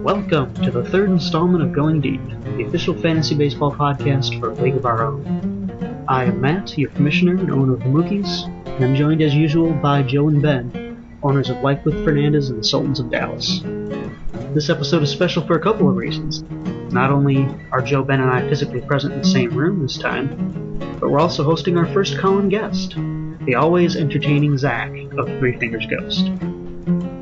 Welcome to the third installment of Going Deep, the official fantasy baseball podcast for A League of Our Own. I am Matt, your commissioner and owner of the Mookies, and I'm joined as usual by Joe and Ben, owners of Life with Fernandez and the Sultans of Dallas. This episode is special for a couple of reasons. Not only are Joe, Ben, and I physically present in the same room this time, but we're also hosting our first call-in guest, the always entertaining Zach of Three Fingers Ghost.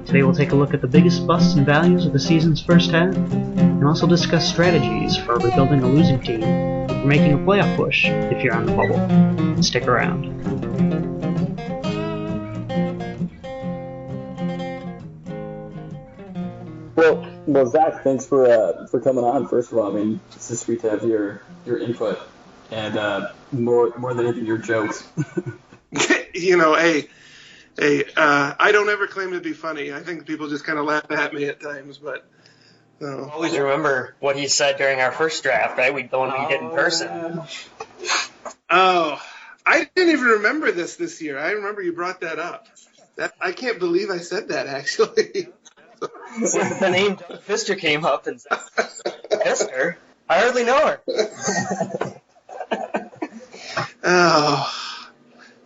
Today we'll take a look at the biggest busts and values of the season's first half, and also discuss strategies for rebuilding a losing team or making a playoff push if you're on the bubble. Stick around. Well, Zach, thanks for coming on. First of all, I mean, it's just sweet to have your input and more than anything, your jokes. I don't ever claim to be funny. I think people just kind of laugh at me at times, but no. Always remember what he said during our first draft, right? The one we did in person. Oh, I didn't even remember this year. I remember you brought that up. I can't believe I said that, actually. The name Doug Fister came up and said, Fister? I hardly know her. Oh,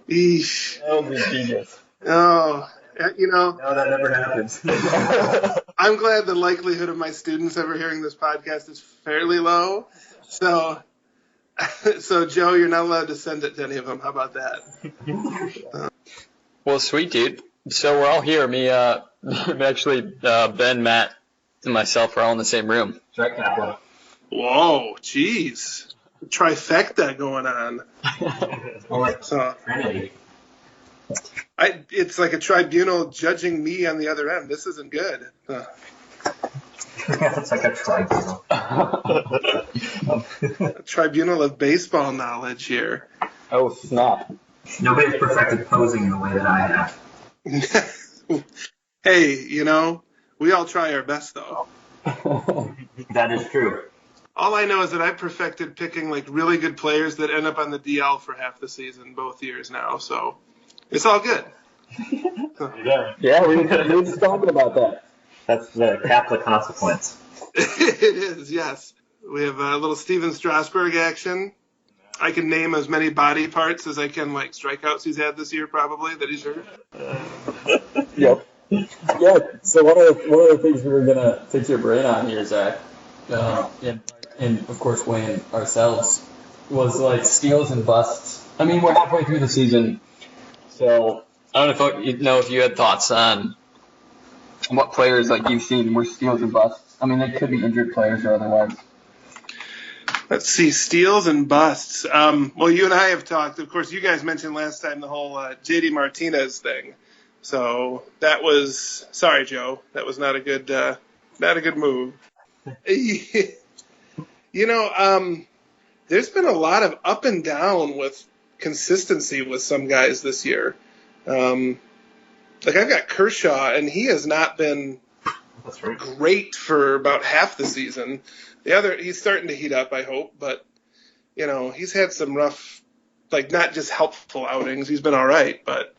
eesh. That would be genius. Oh, No, that never happens. I'm glad the likelihood of my students ever hearing this podcast is fairly low. So Joe, you're not allowed to send it to any of them. How about that? Well, sweet, dude. So we're all here. Me, actually, Ben, Matt, and myself are all in the same room. Whoa, jeez. Trifecta going on. So, it's like a tribunal judging me on the other end. This isn't good. It's like a tribunal. A tribunal of baseball knowledge here. Oh, snap. Nobody's perfected posing in the way that I have. Hey, we all try our best, though. That is true. All I know is that I perfected picking like really good players that end up on the DL for half the season both years now, so it's all good. Yeah, we were just talking about that. That's the Catholic consequence. It is, yes. We have a little Steven Strasburg action. I can name as many body parts as I can like strikeouts he's had this year, probably, that he's hurt. Yep. Yeah, so one of the things we were going to pick your brain on here, Zach, and of course weighing ourselves, was like steals and busts. I mean, we're halfway through the season, so I don't know if you had thoughts on what players like you've seen were steals and busts. I mean, they could be injured players or otherwise. Let's see, steals and busts. Well, you and I have talked. Of course, you guys mentioned last time the whole JD Martinez thing. So that was, sorry, Joe, that was not a good move. There's been a lot of up and down with consistency with some guys this year. Like I've got Kershaw, and he has not been great for about half the season. He's starting to heat up, I hope, but he's had some rough, like not just helpful outings. He's been all right, but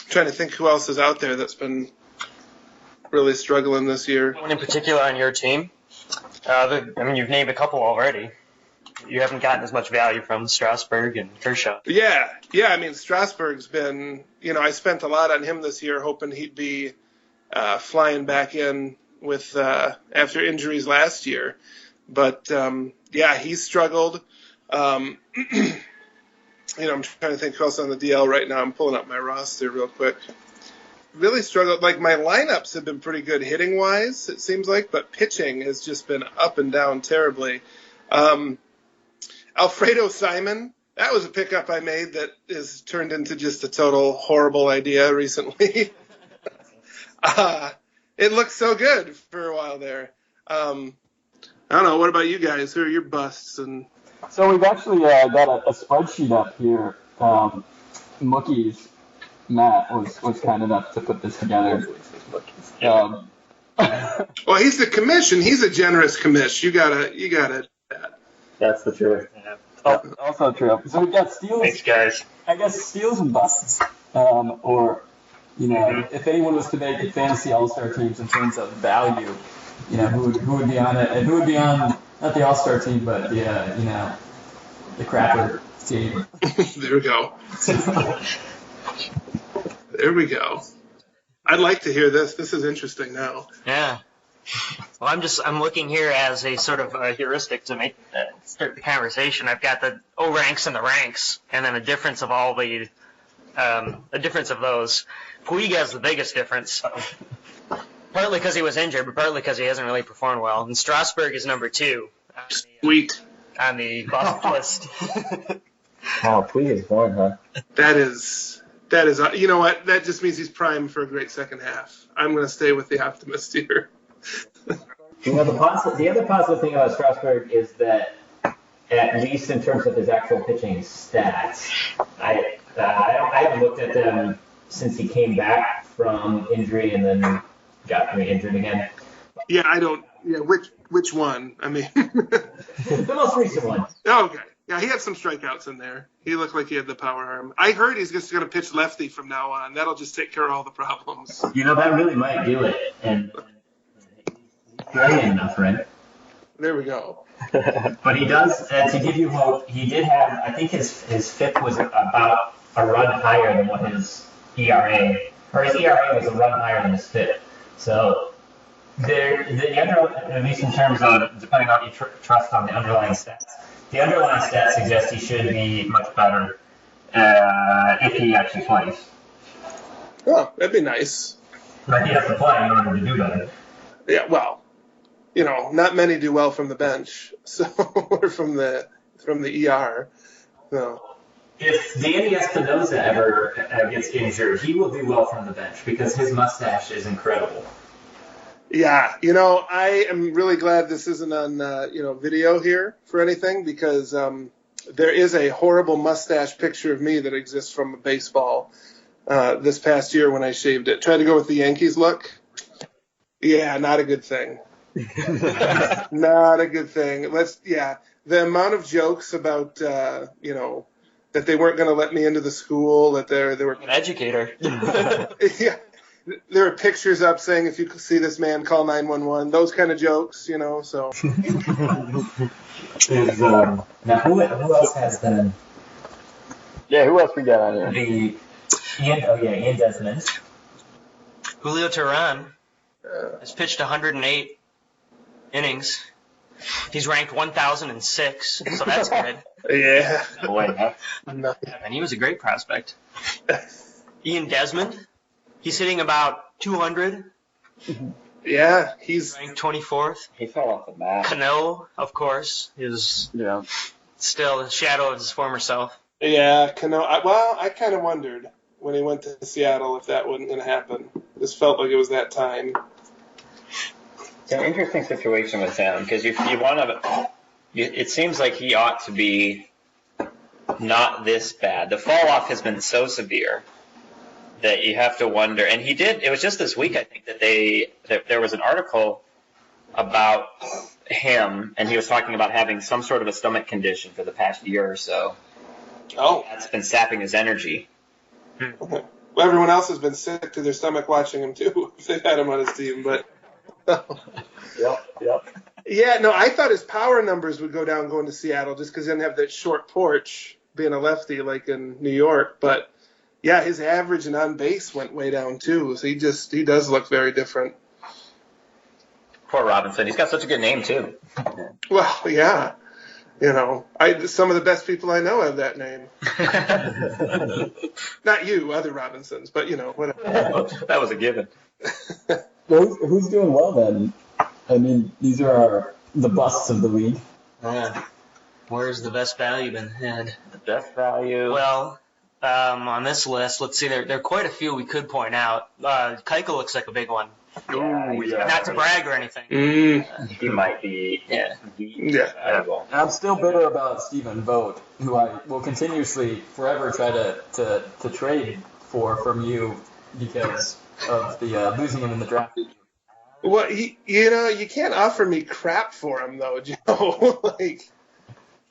trying to think who else is out there that's been really struggling this year. Anyone in particular on your team? You've named a couple already. You haven't gotten as much value from Strasburg and Kershaw. Yeah. I mean, Strasburg's been, I spent a lot on him this year, hoping he'd be flying back in with after injuries last year. But he's struggled. I'm trying to think who else on the DL right now. I'm pulling up my roster real quick. Really struggled. Like, my lineups have been pretty good hitting-wise, it seems like, but pitching has just been up and down terribly. Alfredo Simon, that was a pickup I made that is turned into just a total horrible idea recently. It looked so good for a while there. I don't know. What about you guys? Who are your busts? And So we've actually got a spreadsheet up here. Mookies, Matt was kind enough to put this together. Well, he's the commission. He's a generous commish. You gotta. That's the truth. Also true. So we've got steals. Thanks, guys. I guess steals and busts, or if anyone was to make fantasy all-star teams in terms of value, who would be on it, and who would be on not the all-star team, but the crapper team. There we go. There we go. I'd like to hear this. This is interesting now. Yeah. Well, I'm looking here as a sort of a heuristic to start the conversation. I've got the O ranks and the ranks, and then a difference of those. Puig has the biggest difference, partly because he was injured, but partly because he hasn't really performed well. And Strasburg is number 2. Sweet. On the bust list. Oh, Puig is born, huh? That is. You know what? That just means he's primed for a great second half. I'm going to stay with the optimist here. The other positive thing about Strasburg is that, at least in terms of his actual pitching stats, I haven't looked at them since he came back from injury and then got re-injured again. Yeah, I don't. Yeah, which one? I mean, the most recent one. Okay. Yeah, he had some strikeouts in there. He looked like he had the power arm. I heard he's just going to pitch lefty from now on. That'll just take care of all the problems. That really might do it. And he's brilliant enough, right? There we go. But he does, to give you hope, he did have, I think his FIP was about a run higher than what his ERA, or his ERA was a run higher than his FIP. So, at least in terms of, depending on your trust on the underlying stats, the underlying stats suggest he should be much better if he actually plays. Oh, that'd be nice. But he has to play in order to do better. Yeah, well, not many do well from the bench, or from the ER. So. If Danny Espinosa ever gets injured, he will do well from the bench because his mustache is incredible. Yeah, I am really glad this isn't on, video here for anything because there is a horrible mustache picture of me that exists from baseball this past year when I shaved it. Tried to go with the Yankees look. Yeah, not a good thing. Not a good thing. The amount of jokes about, that they weren't going to let me into the school, that they were an educator. Yeah. There are pictures up saying if you see this man, call 911. Those kind of jokes, so. Now, who else has them? Yeah, who else we got on here? Ian Desmond. Julio Teheran has pitched 108 innings. He's ranked 1,006, so that's good. Yeah. And he was a great prospect. Ian Desmond. He's hitting about 200. Yeah, he's ranked 24th. He fell off the map. Cano, of course, is still the shadow of his former self. Yeah, Cano. I kind of wondered when he went to Seattle if that wasn't going to happen. This felt like it was that time. It's an interesting situation with him because you want to. It seems like he ought to be not this bad. The fall off has been so severe that you have to wonder. And he did. It was just this week, I think, that there was an article about him, and he was talking about having some sort of a stomach condition for the past year or so. Oh, that's been sapping his energy. Well, everyone else has been sick to their stomach watching him too. If they've had him on his team, but. Yep. Yeah, no, I thought his power numbers would go down going to Seattle just because he didn't have that short porch being a lefty like in New York. But yeah, his average and on base went way down too. So he does look very different. Poor Robinson. He's got such a good name too. Well, yeah. Some of the best people I know have that name. Not you, other Robinsons, but whatever. That was a given. Well, who's doing well then? I mean, these are the busts of the league. Where's the best value been had? The best value. Well, on this list, let's see. There are quite a few we could point out. Keuchel looks like a big one. Not to brag or anything. He might be. Yeah. I'm still bitter about Stephen Vogt, who I will continuously, forever try to trade from you because of the losing him in the draft. Well, you can't offer me crap for him though, Joe.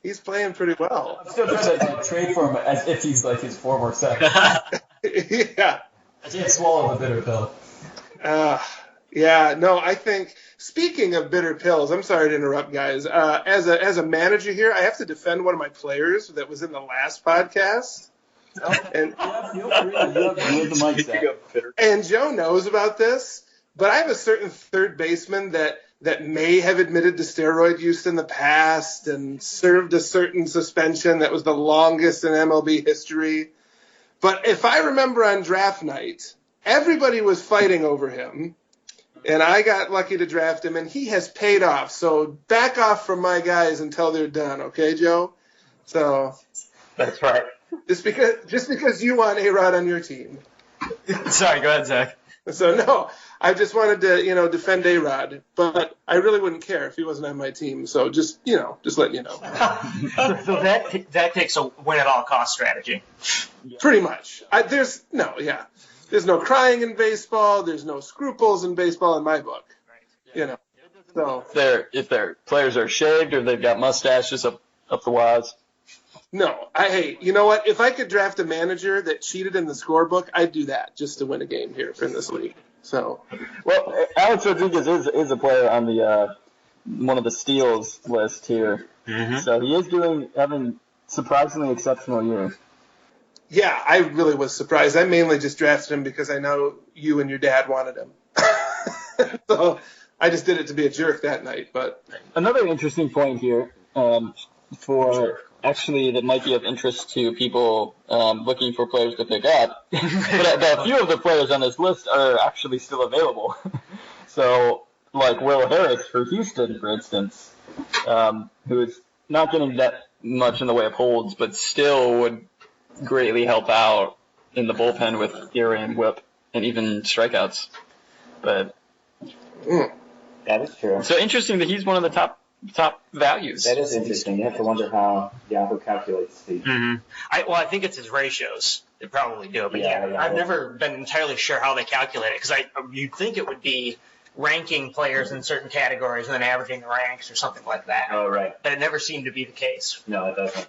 He's playing pretty well. I'm still trying to trade for him as if he's like his former self. Yeah. I can't swallow the bitter pill. Yeah, no, I think, speaking of bitter pills, I'm sorry to interrupt, guys. As a manager here, I have to defend one of my players that was in the last podcast. And, You have the mic set. and Joe knows about this, but I have a certain third baseman that may have admitted to steroid use in the past and served a certain suspension that was the longest in MLB history. But if I remember on draft night, everybody was fighting over him. And I got lucky to draft him, and he has paid off. So back off from my guys until they're done, okay, Joe? So That's right. just because you want A-Rod on your team. Sorry, go ahead, Zach. So no, I just wanted to, defend A-Rod, but I really wouldn't care if he wasn't on my team. So just letting you know. So that takes a win-at-all-cost strategy. Pretty much. There's no crying in baseball. There's no scruples in baseball in my book. So If their players are shaved or they've got mustaches up the waz. no, hey, you know what? If I could draft a manager that cheated in the scorebook, I'd do that just to win a game here in this league. So Well, Alex Rodriguez is a player on the one of the steals list here. Mm-hmm. So he is having surprisingly exceptional years. yeah, I really was surprised. I mainly just drafted him because I know you and your dad wanted him. So I just did it to be a jerk that night. But Another interesting point here that might be of interest to people looking for players to pick up. But a few of the players on this list are actually still available. So, like Will Harris for Houston, for instance, who is not getting that much in the way of holds, but still would greatly help out in the bullpen with ERA and whip and even strikeouts. But That is true. so interesting that he's one of the top values. That is interesting. You have to wonder how Yahoo calculates the. Mm-hmm. I think it's his ratios. They probably do, but Yeah. I've never been entirely sure how they calculate it because you'd think it would be ranking players in certain categories and then averaging the ranks or something like that. Oh, right. But it never seemed to be the case. No, it doesn't.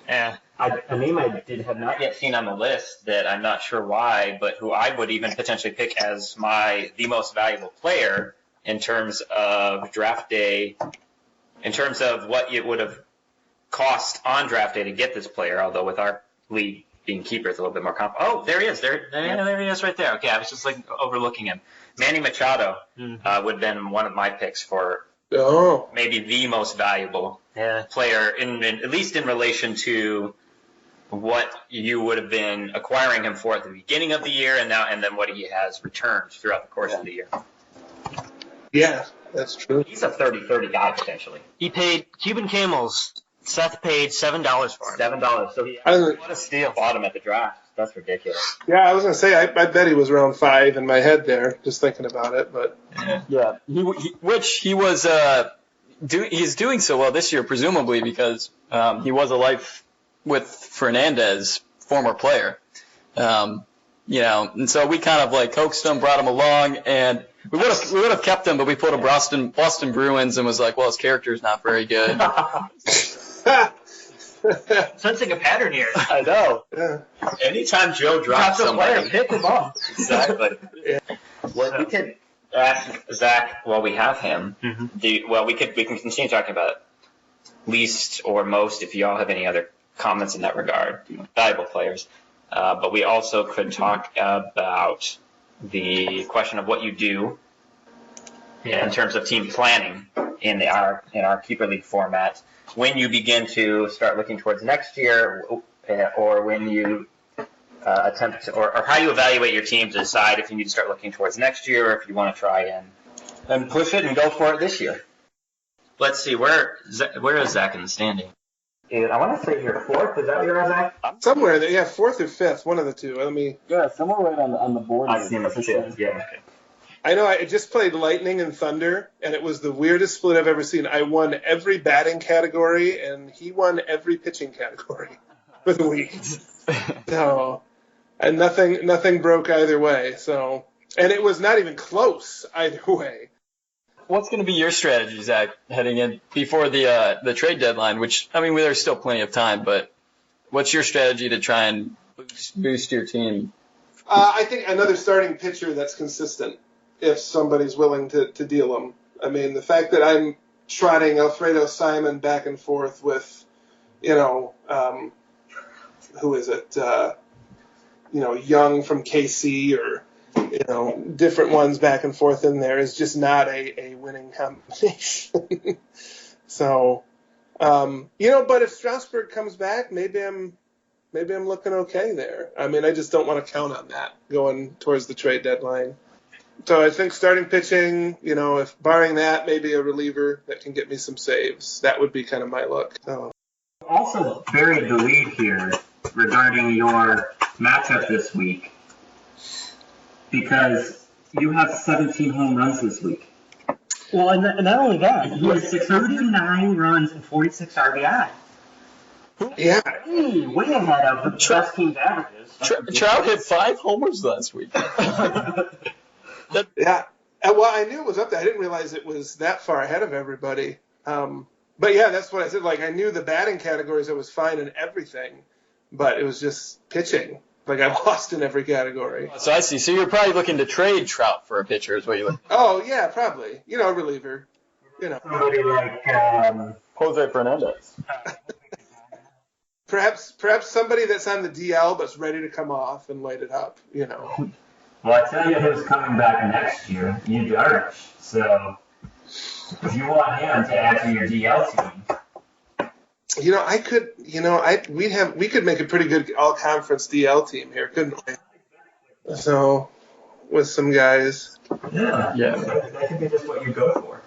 Yeah. A name I have not yet seen on the list that I'm not sure why, but who I would even potentially pick as the most valuable player in terms of draft day, in terms of what it would have cost on draft day to get this player, although with our league being keeper, it's a little bit more complicated. Oh, there he is. There he is right there. Okay, I was just overlooking him. Manny Machado would have been one of my picks for maybe the most valuable player, at least in relation to what you would have been acquiring him for at the beginning of the year, and then what he has returned throughout the course of the year. yeah, that's true. He's a 30-30 guy potentially. He paid Cuban Camels. Seth paid $7 for him. $7. So What a steal. Bought him at the draft. That's ridiculous. Yeah, I was gonna say I bet he was around 5 in my head there, just thinking about it. But Yeah, he was he's doing so well this year, presumably because he was a life with Fernandez, former player. And so we kind of coaxed him, brought him along, and we would have kept him, but we pulled a Boston Bruins and was like, well, his character's not very good. Sensing a pattern here. I know. yeah. Anytime Joe drops somebody, pick him up. exactly. Well, we could ask Zach while we have him. Mm-hmm. We can continue talking about least or most if y'all have any other comments in that regard, valuable players. But we also could talk about the question of what you do in terms of team planning in our keeper league format when you begin to start looking towards next year, or when you attempt or how you evaluate your team to decide if you need to start looking towards next year or if you want to try and push it and go for it this year. Let's see, where is Zach in the standing? I want to say you're fourth. Is that what you're Zach? Somewhere there, 4th or 5th, one of the two. Yeah, somewhere right on the board. I see him as fifth. Yeah. I know I just played Lightning and Thunder, and it was the weirdest split I've ever seen. I won every batting category, and he won every pitching category for the week. So, and nothing broke either way. So, and it was not even close either way. What's going to be your strategy, Zach, heading in before the trade deadline? Which, I mean, there's still plenty of time, but what's your strategy to try and boost your team? I think another starting pitcher that's consistent, if somebody's willing to deal him. I mean, the fact that I'm trotting Alfredo Simon back and forth with, who is it? Young from KC or, different ones back and forth in there is just not a winning combination. So, but if Strasburg comes back, maybe I'm looking okay there. I mean, I just don't want to count on that going towards the trade deadline. So I think starting pitching, if barring that, maybe a reliever that can get me some saves. That would be kind of my look. So. Also buried the lead here regarding your matchup this week because you have 17 home runs this week. Well, and not only that, he has 39 runs and 46 RBI. Yeah. Way ahead of the best team's averages. Trout hit 5 homers last week. Yeah. Well, I knew it was up there. I didn't realize it was that far ahead of everybody. But yeah, that's what I said. Like, I knew the batting categories, I was fine in everything, but it was just pitching. Like, I lost in every category. So I see. So you're probably looking to trade Trout for a pitcher, is what you look. Oh yeah, probably. A reliever. Somebody like Jose Fernandez. Perhaps somebody that's on the DL but's ready to come off and light it up. Well, I tell you who's coming back next year, Yu Darvish. So if you want him to add to your DL team. I could. We could make a pretty good all-conference DL team here, couldn't we? So, with some guys. Yeah. That could be just what you go for.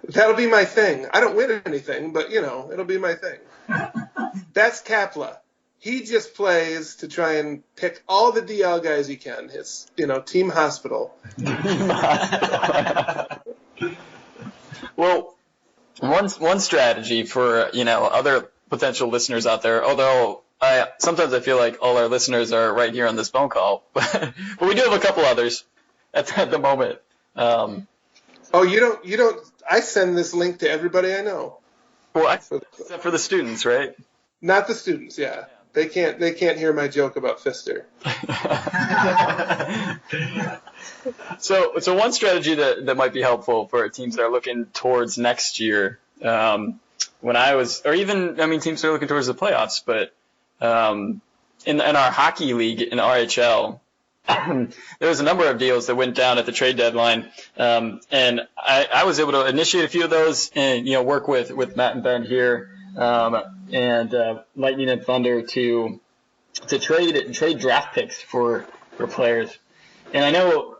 That'll be my thing. I don't win anything, but it'll be my thing. That's Kapla. He just plays to try and pick all the DL guys he can. His, team hospital. Well, one strategy for other potential listeners out there, although sometimes I feel like all our listeners are right here on this phone call, but we do have a couple others at the moment. Oh, you don't. I send this link to everybody I know. Well, except for the students, right? Not the students, yeah. They can't hear my joke about Fister. So one strategy that might be helpful for teams that are looking towards next year, teams that are looking towards the playoffs, but in our hockey league in RHL, there was a number of deals that went down at the trade deadline, and I was able to initiate a few of those and work with Matt and Ben here and Lightning and Thunder to trade draft picks for players. And I know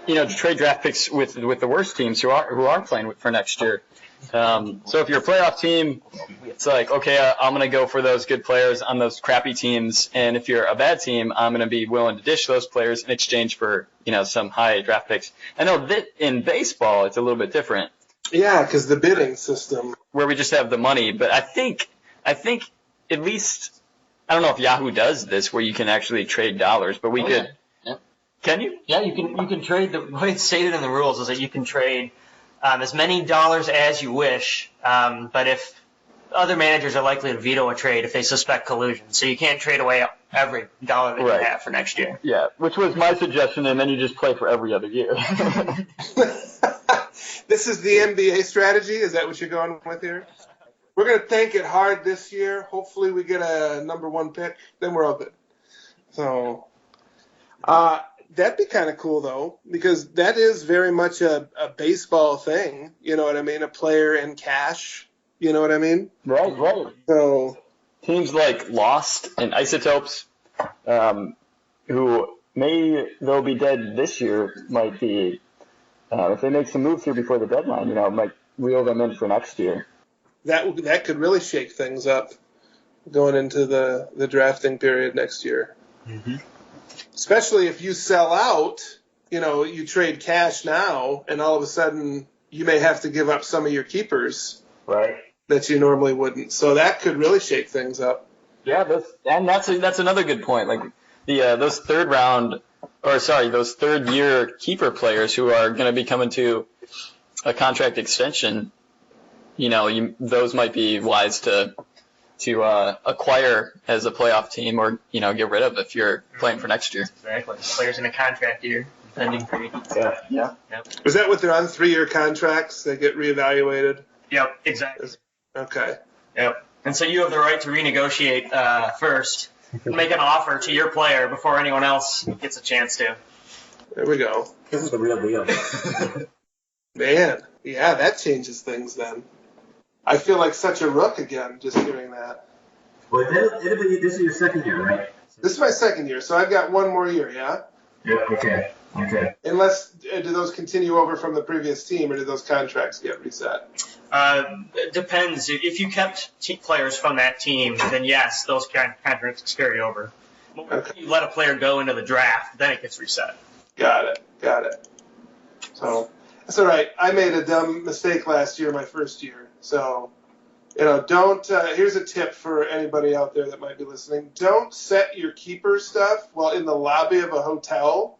to trade draft picks with the worst teams who are playing for next year. So if you're a playoff team, it's like, okay, I'm going to go for those good players on those crappy teams. And if you're a bad team, I'm going to be willing to dish those players in exchange for, some high draft picks. I know that in baseball, it's a little bit different. Yeah, because the bidding system. Where we just have the money. But I think at least, I don't know if Yahoo does this where you can actually trade dollars, but we could. Yeah. Can you? Yeah, you can trade. The way it's stated in the rules is that you can trade as many dollars as you wish, but if other managers are likely to veto a trade if they suspect collusion, so you can't trade away every dollar that you have for next year. Yeah, which was my suggestion, and then you just play for every other year. This is the NBA strategy? Is that what you're going with here? We're going to tank it hard this year. Hopefully we get a number 1 pick. Then we're all good. So, that'd be kind of cool, though, because that is very much a baseball thing. You know what I mean? A player in cash. You know what I mean? Right. So teams like Lost and Isotopes, who they'll be dead this year, might be, if they make some moves here before the deadline, might reel them in for next year. That could really shake things up going into the drafting period next year. Mm-hmm. Especially if you sell out, you trade cash now, and all of a sudden you may have to give up some of your keepers. Right. That you normally wouldn't. So that could really shake things up. Yeah, that's another good point. Like those those third year keeper players who are going to be coming to a contract extension, those might be wise to to acquire as a playoff team, or get rid of if you're playing for next year. Exactly. Players in a contract year, pending free. Yeah. Yep. Is that what they're on 3-year contracts? They get reevaluated? Yep, exactly. Okay. Yep. And so you have the right to renegotiate first, make an offer to your player before anyone else gets a chance to. There we go. This is the real deal. Man, yeah, that changes things then. I feel like such a rook again, just hearing that. Well, this is your second year, right? This is my second year, so I've got one more year, yeah? Yeah, okay. Unless, do those continue over from the previous team, or do those contracts get reset? It depends. If you kept players from that team, then yes, those contracts carry over. But Okay. if you let a player go into the draft, then it gets reset. Got it. So, that's all right. I made a dumb mistake last year, my first year. So, don't, here's a tip for anybody out there that might be listening. Don't set your keeper stuff while in the lobby of a hotel,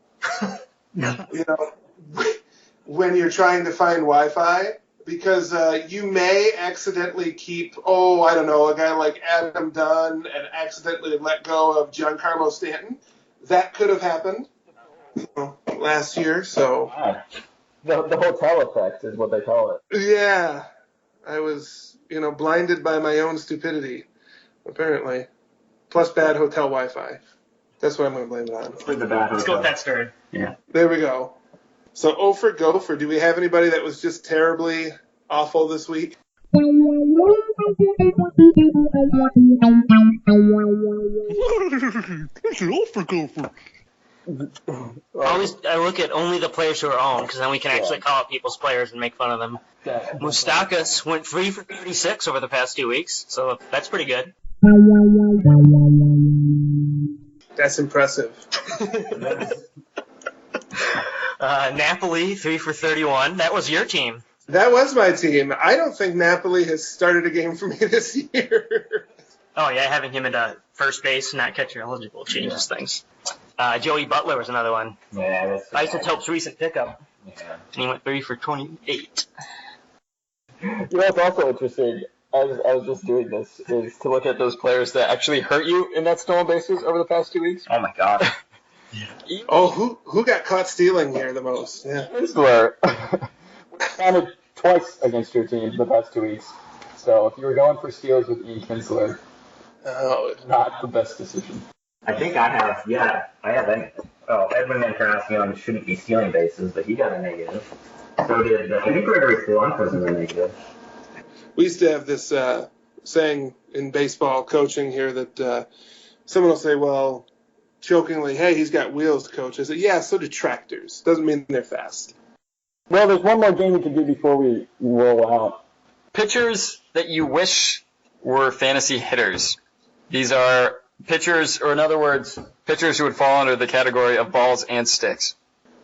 when you're trying to find Wi-Fi, because you may accidentally keep, a guy like Adam Dunn and accidentally let go of Giancarlo Stanton. That could have happened last year, so. The hotel effect is what they call it. Yeah. I was, blinded by my own stupidity, apparently. Plus bad hotel Wi-Fi. That's what I'm going to blame it on. For the bad Let's go with that story. Yeah. There we go. So, O for Gopher, do we have anybody that was just terribly awful this week? I look at only the players who are owned, because then we can actually call out people's players and make fun of them. Moustakas went 3 for 36 over the past 2 weeks, so that's pretty good. That's impressive. Napoli 3 for 31. That was your team. That was my team. I don't think Napoli has started a game for me this year. Oh yeah, having him into first base, not catcher eligible, changes things. Joey Butler was another one. Yeah, that's Isotope's recent pickup. Yeah. And he went 3 for 28. What's also interesting, I was just doing this, is to look at those players that actually hurt you in that stolen bases over the past 2 weeks. Oh my god. Oh, who got caught stealing here the most? Yeah. Kinsler counted twice against your team the past 2 weeks. So if you were going for steals with Ian Kinsler, not the best decision. I think I have Edwin Encarnacion shouldn't be stealing bases, but he got a negative. So did, I think Gregory Polanco was in the negative. We used to have this saying in baseball coaching here that someone will say, well, jokingly, hey, he's got wheels, coach. I said, yeah, so do tractors. Doesn't mean they're fast. Well, there's one more game we can do before we roll out. Pitchers that you wish were fantasy hitters. These are pitchers, or in other words, pitchers who would fall under the category of balls and sticks.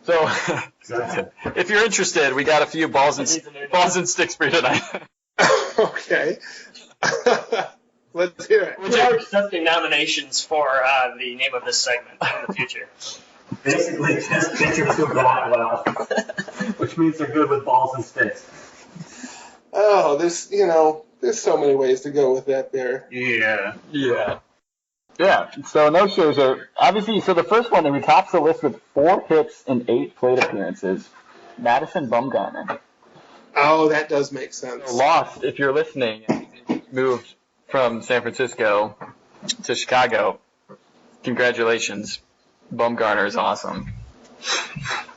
So, if you're interested, we got a few balls and sticks for you tonight. Okay. Let's hear it. We are accepting nominations for the name of this segment in the future. Basically, just pitchers who bat well, which means they're good with balls and sticks. Oh, there's so many ways to go with that there. Yeah, so no-shows are, obviously, so the first one, who tops the list with 4 hits and 8 plate appearances, Madison Bumgarner. Oh, that does make sense. Lost, if you're listening, moved from San Francisco to Chicago. Congratulations. Bumgarner is awesome.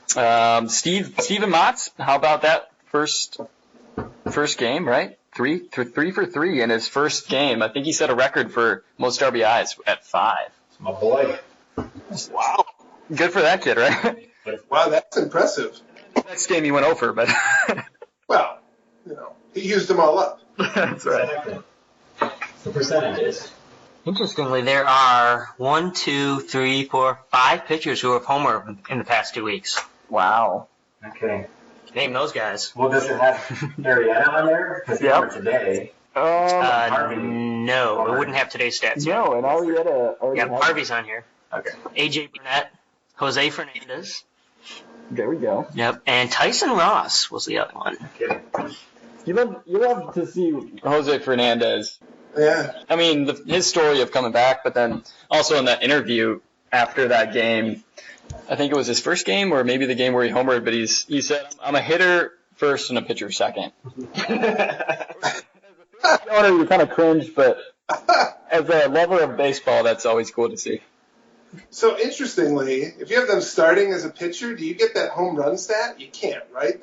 Steven Matz, how about that first game, right? 3 for 3 in his first game. I think he set a record for most RBIs at 5. It's my boy. Wow. Good for that kid, right? Wow, that's impressive. Next game he went over, but Well, he used them all up. that's right. The percentages. Interestingly, there are 1, 2, 3, 4, 5 pitchers who have homered in the past 2 weeks. Wow. Okay. Name those guys. Well, does it have Marietta on there? Because they were today. No, it wouldn't have today's stats. No, and Arietta already Yeah, has Harvey's on here. Okay. AJ Burnett, Jose Fernandez. There we go. Yep, and Tyson Ross was the other one. Okay. You love to see Jose Fernandez Yeah. I mean, his story of coming back, but then also in that interview after that game, I think it was his first game or maybe the game where he homered, but he said, "I'm a hitter first and a pitcher second." Owner, you kind of cringe, but as a lover of baseball, that's always cool to see. So interestingly, if you have them starting as a pitcher, do you get that home run stat? You can't, right?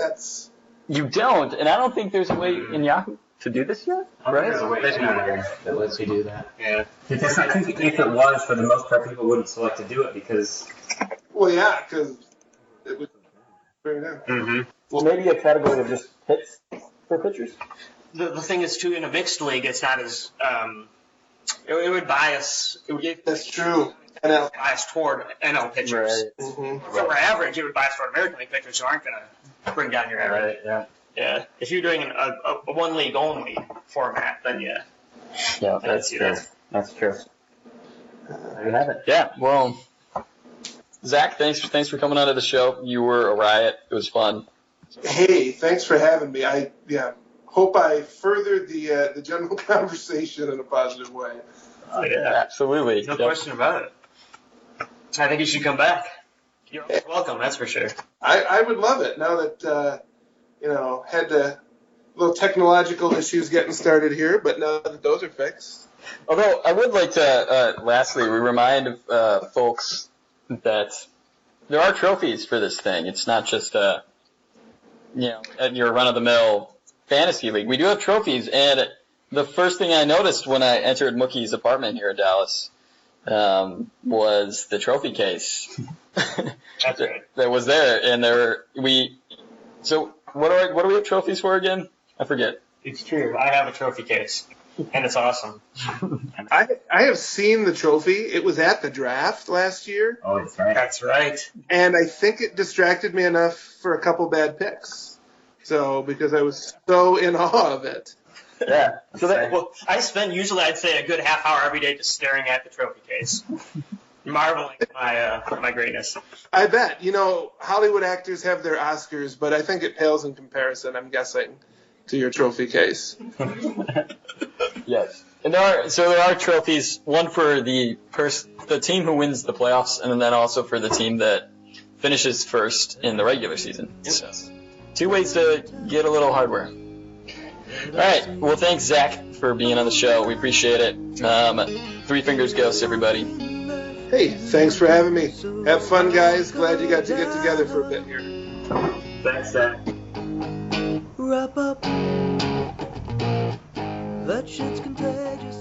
You don't, and I don't think there's a way in Yahoo to do this yet, right? There's a way that lets you do that. Yeah. Because I think if it was, for the most part, people wouldn't select to do it because. Well, yeah, because it would. Mm-hmm. Well, maybe a category of just hits for pitchers. The thing is, too, in a mixed league, it's not as it would bias. It would give That's true. bias toward NL pitchers. Right. Mm-hmm. So for average, it would bias toward American League pitchers who aren't going to bring down your average. Right. Yeah. Yeah. If you're doing a one league only format, then yeah. Yeah, that's true. That's true. There you have it. Yeah. Well, Zach, thanks for coming on to the show. You were a riot. It was fun. Hey, thanks for having me. I hope I furthered the general conversation in a positive way. Oh, yeah. Absolutely. No question about it. I think you should come back. You're always welcome, that's for sure. I would love it now that, had little technological issues getting started here, but now that those are fixed. Although I would like to, lastly, we remind folks that there are trophies for this thing. It's not just, at your run-of-the-mill fantasy league. We do have trophies, and the first thing I noticed when I entered Mookie's apartment here in Dallas was the trophy case. That's right. That was there, and So what do we have trophies for again? I forget. It's true. I have a trophy case, and it's awesome. I have seen the trophy. It was at the draft last year, Oh, that's right. That's right. and I think it distracted me enough for a couple bad picks. So, because I was so in awe of it. Yeah. So Well, I spend usually, I'd say, a good half hour every day just staring at the trophy case, marveling at my greatness. I bet. Hollywood actors have their Oscars, but I think it pales in comparison, I'm guessing, to your trophy case. Yes. And there are trophies, one for the team who wins the playoffs, and then also for the team that finishes first in the regular season. So, two ways to get a little hardware. All right. Well, thanks, Zach, for being on the show. We appreciate it. Three Fingers Ghost, everybody. Hey, thanks for having me. Have fun, guys. Glad you got to get together for a bit here. Thanks, Zach. Wrap up. That shit's contagious.